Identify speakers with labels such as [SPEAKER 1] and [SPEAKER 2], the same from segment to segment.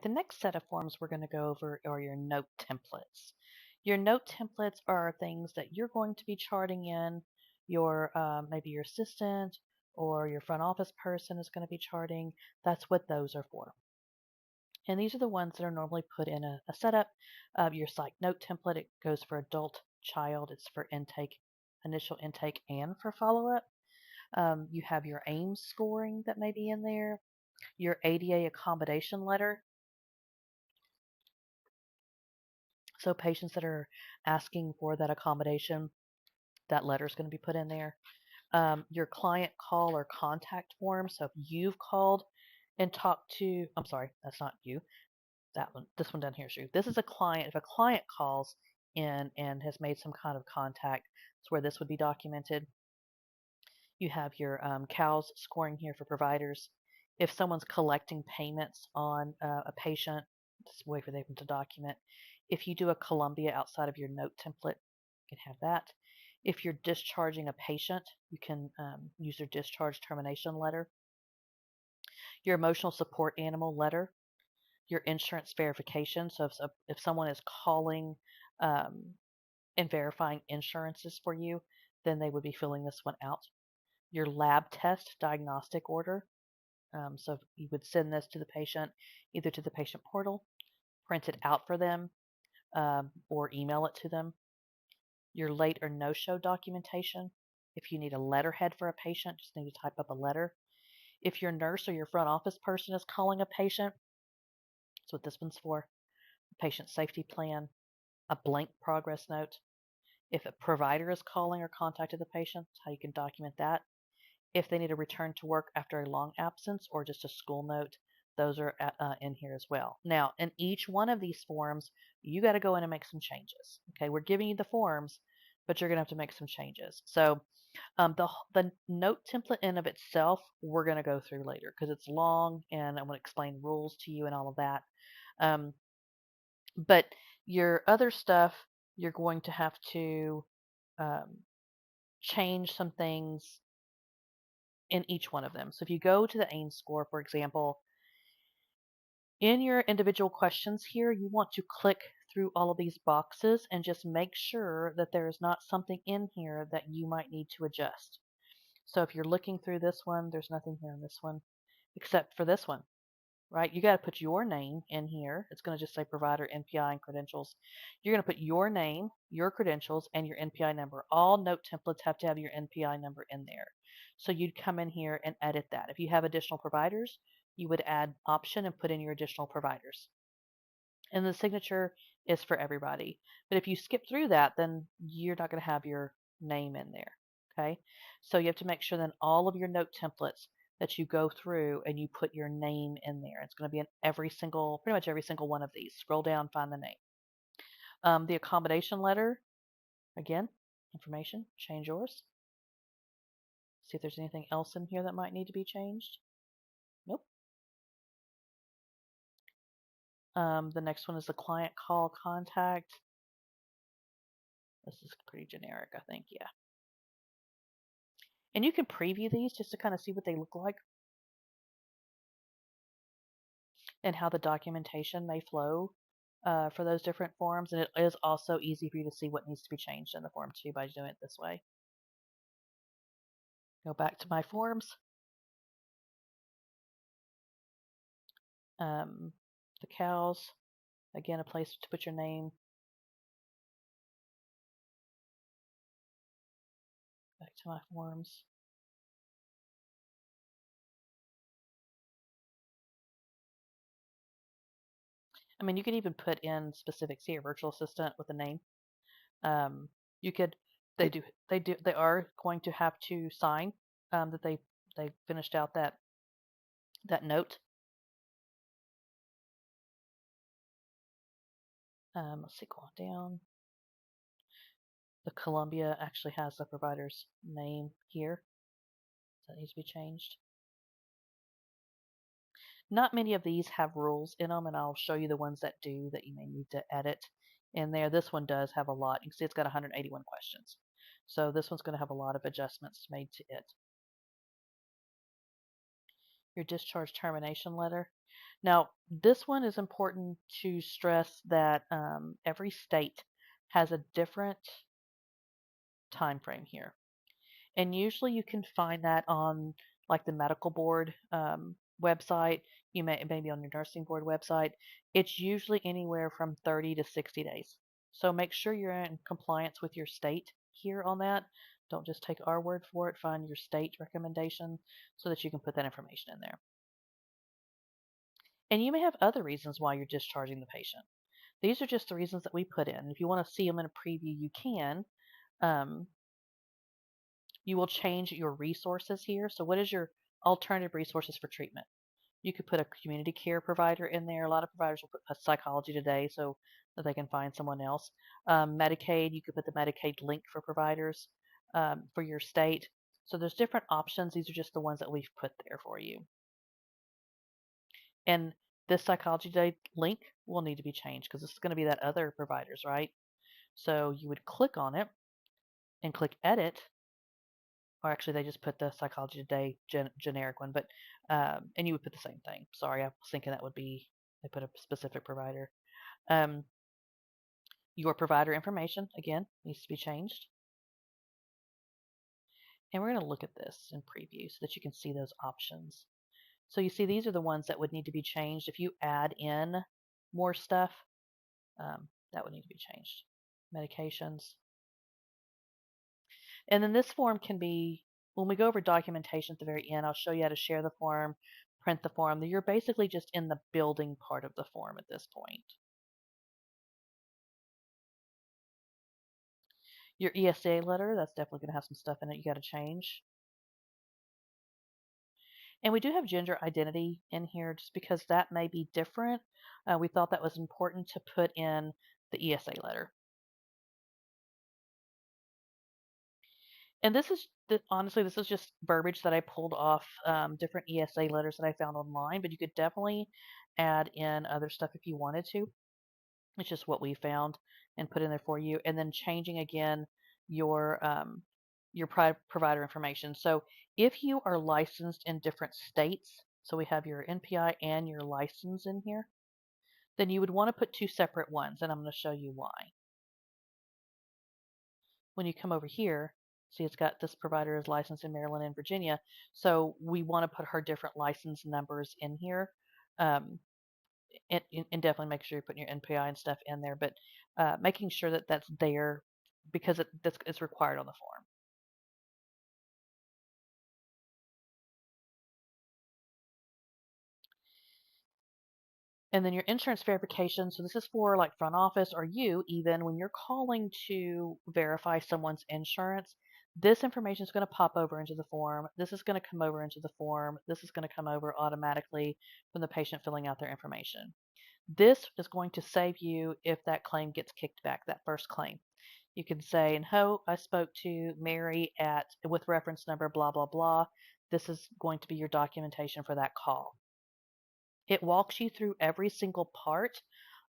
[SPEAKER 1] right, the next set of forms we're going to go over are your note templates. Your note templates are things that you're going to be charting in. Your maybe your assistant or your front office person is going to be charting. That's what those are for. And these are the ones that are normally put in a setup. Your psych note template, it goes for adult, child, it's for intake, initial intake, and for follow-up. You have your AIMS scoring that may be in there, your ADA accommodation letter. So patients that are asking for that accommodation, that letter is going to be put in there. Your client call or contact form. So if you've called and talked to, I'm sorry, that's not you. That one, this one down here is you. This is a client. If a client calls in and has made some kind of contact, it's where this would be documented. You have your COWS scoring here for providers. If someone's collecting payments on a patient, this is a way for them to document. If you do a Columbia outside of your note template, you can have that. If you're discharging a patient, you can use your discharge termination letter. Your emotional support animal letter. Your insurance verification. So if someone is calling and verifying insurances for you, then they would be filling this one out. Your lab test diagnostic order. So you would send this to the patient, either to the patient portal, print it out for them, or email it to them. Your late or no-show documentation. If you need a letterhead for a patient, just need to type up a letter. If your nurse or your front office person is calling a patient, that's what this one's for. A patient safety plan, a blank progress note. If a provider is calling or contacted the patient, that's how you can document that. If they need to return to work after a long absence or just a school note, those are in here as well. Now, in each one of these forms, you got to go in and make some changes. Okay, we're giving you the forms, but you're going to have to make some changes. So the note template in of itself, we're going to go through later because it's long and I'm going to explain rules to you and all of that. But your other stuff, you're going to have to change some things in each one of them. So if you go to the AIMS score, for example, in your individual questions here, you want to click through all of these boxes and just make sure that there is not something in here that you might need to adjust. So if you're looking through this one, there's nothing here in this one except for this one, right? You got to put your name in here. It's going to just say provider, NPI, and credentials. You're going to put your name, your credentials, and your NPI number. All note templates have to have your NPI number in there. So you'd come in here and edit that. If you have additional providers, you would add option and put in your additional providers. And the signature is for everybody. But if you skip through that, then you're not going to have your name in there. Okay? So you have to make sure that all of your note templates that you go through and you put your name in there. It's going to be in pretty much every single one of these. Scroll down, find the name. The accommodation letter, again, information, change yours. See if there's anything else in here that might need to be changed. Nope. The next one is the client call contact. This is pretty generic, I think, yeah. And you can preview these just to kind of see what they look like and how the documentation may flow for those different forms. And it is also easy for you to see what needs to be changed in the form too by doing it this way. Go back to my forms. The cows, again, a place to put your name. Back to my forms. I mean, you could even put in specifics here, virtual assistant with a name. You could, they are going to have to sign that they finished out that note. Let's see, go on down. The Columbia actually has the provider's name here. So that needs to be changed. Not many of these have rules in them, and I'll show you the ones that do that you may need to edit in there. This one does have a lot. You can see it's got 181 questions. So this one's going to have a lot of adjustments made to it. Your discharge termination letter. Now, this one is important to stress that every state has a different time frame here. And usually you can find that on like the medical board website. You may maybe on your nursing board website. It's usually anywhere from 30 to 60 days. So make sure you're in compliance with your state here on that. Don't just take our word for it. Find your state recommendation so that you can put that information in there. And you may have other reasons why you're discharging the patient. These are just the reasons that we put in. If you want to see them in a preview, you can. Um, you will change your resources here. So, what is your alternative resources for treatment? You could put a community care provider in there. A lot of providers will put a psychology today so that they can find someone else. Medicaid, you could put the Medicaid link for providers for your state. So there's different options. These are just the ones that we've put there for you. And this psychology today link will need to be changed because this is going to be that other providers, right? So you would click on it and click edit, or actually they just put the psychology today generic one, but and you would put the same thing. Sorry, I was thinking that would be they put a specific provider. Um, your provider information again needs to be changed, and we're going to look at this in preview so that you can see those options. So you see these are the ones that would need to be changed. If you add in more stuff, that would need to be changed. Medications, and then this form can be, when we go over documentation at the very end, I'll show you how to share the form, print the form. You're basically just in the building part of the form at this point. Your ESA letter, that's definitely going to have some stuff in it you got to change. And we do have gender identity in here just because that may be different. We thought that was important to put in the ESA letter. And this is, honestly, this is just verbiage that I pulled off different ESA letters that I found online, but you could definitely add in other stuff if you wanted to. It's just what we found and put in there for you. And then changing again your provider information. So if you are licensed in different states, so we have your NPI and your license in here, then you would want to put two separate ones, and I'm going to show you why. When you come over here, see it's got this provider is licensed in Maryland and Virginia, so we want to put her different license numbers in here. Um, and definitely make sure you're putting your NPI and stuff in there, but making sure that that's there because it's required on the form. And then your insurance verification. So this is for like front office or you even when you're calling to verify someone's insurance. This information is going to pop over into the form. This is going to come over into the form. This is going to come over automatically from the patient filling out their information. This is going to save you if that claim gets kicked back, that first claim. You can say, and I spoke to Mary at with reference number blah blah blah. This is going to be your documentation for that call. It walks you through every single part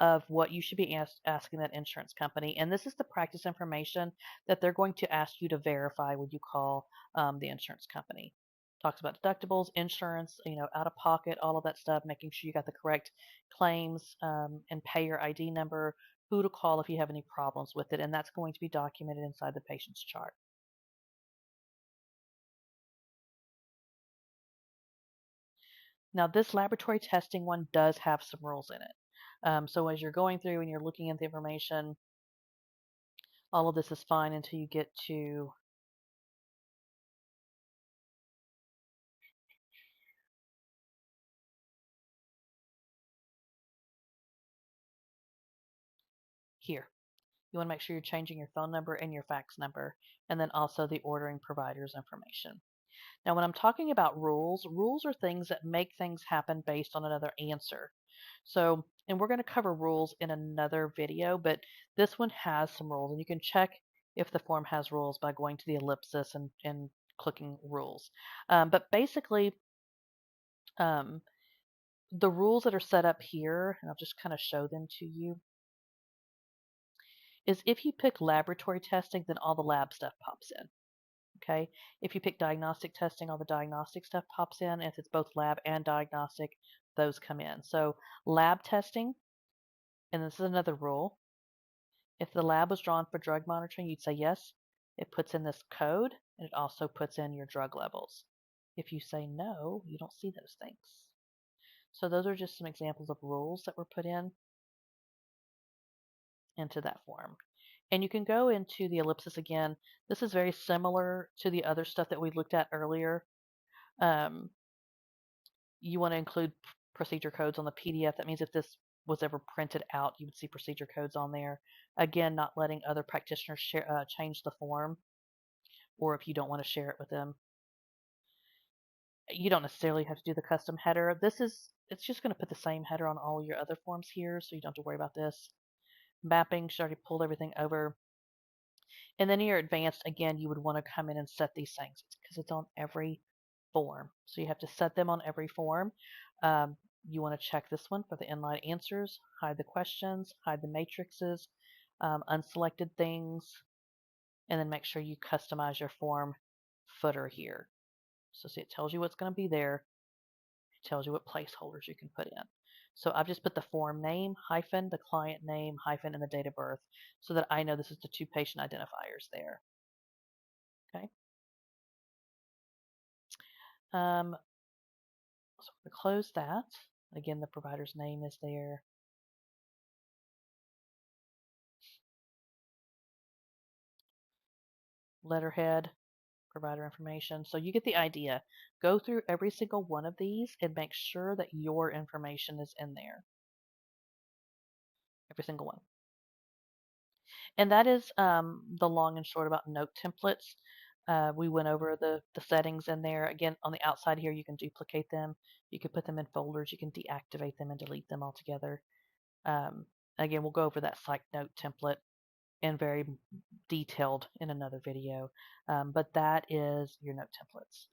[SPEAKER 1] of what you should be asking that insurance company. And this is the practice information that they're going to ask you to verify when you call the insurance company. Talks about deductibles, insurance, out of pocket, all of that stuff, making sure you got the correct claims and payer ID number, who to call if you have any problems with it. And that's going to be documented inside the patient's chart. Now, this laboratory testing one does have some rules in it. So as you're going through and you're looking at the information, all of this is fine until you get to here. You want to make sure you're changing your phone number and your fax number, and then also the ordering provider's information. Now, when I'm talking about rules, rules are things that make things happen based on another answer. So, and we're going to cover rules in another video, but this one has some rules, and you can check if the form has rules by going to the ellipsis and clicking rules. But basically, um, the rules that are set up here, and I'll just kind of show them to you, is if you pick laboratory testing, then all the lab stuff pops in. Okay. If you pick diagnostic testing, all the diagnostic stuff pops in. If it's both lab and diagnostic, those come in. So lab testing, and this is another rule. If the lab was drawn for drug monitoring, you'd say yes. It puts in this code, and it also puts in your drug levels. If you say no, you don't see those things. So those are just some examples of rules that were put in into that form. And you can go into the ellipsis again. This is very similar to the other stuff that we looked at earlier. Um, you want to include procedure codes on the PDF. That means if this was ever printed out, you would see procedure codes on there. Again, not letting other practitioners change the form, or if you don't want to share it with them. You don't necessarily have to do the custom header. It's just going to put the same header on all your other forms here, so you don't have to worry about this. Mapping, should already pulled everything over. And then in your advanced, again, you would want to come in and set these things because it's on every form. So you have to set them on every form. You want to check this one for the inline answers, hide the questions, hide the matrices, unselected things, and then make sure you customize your form footer here. So see, it tells you what's going to be there. It tells you what placeholders you can put in. So I've just put the form name, hyphen, the client name, hyphen, and the date of birth so that I know this is the two patient identifiers there. Okay. So we're going to close that. Again, the provider's name is there. Letterhead, provider information. So you get the idea. Go through every single one of these and make sure that your information is in there. Every single one. And that is the long and short about note templates. We went over the settings in there. Again, on the outside here, you can duplicate them. You can put them in folders. You can deactivate them and delete them altogether. Again, we'll go over that psych note template and very detailed in another video. But that is your note templates.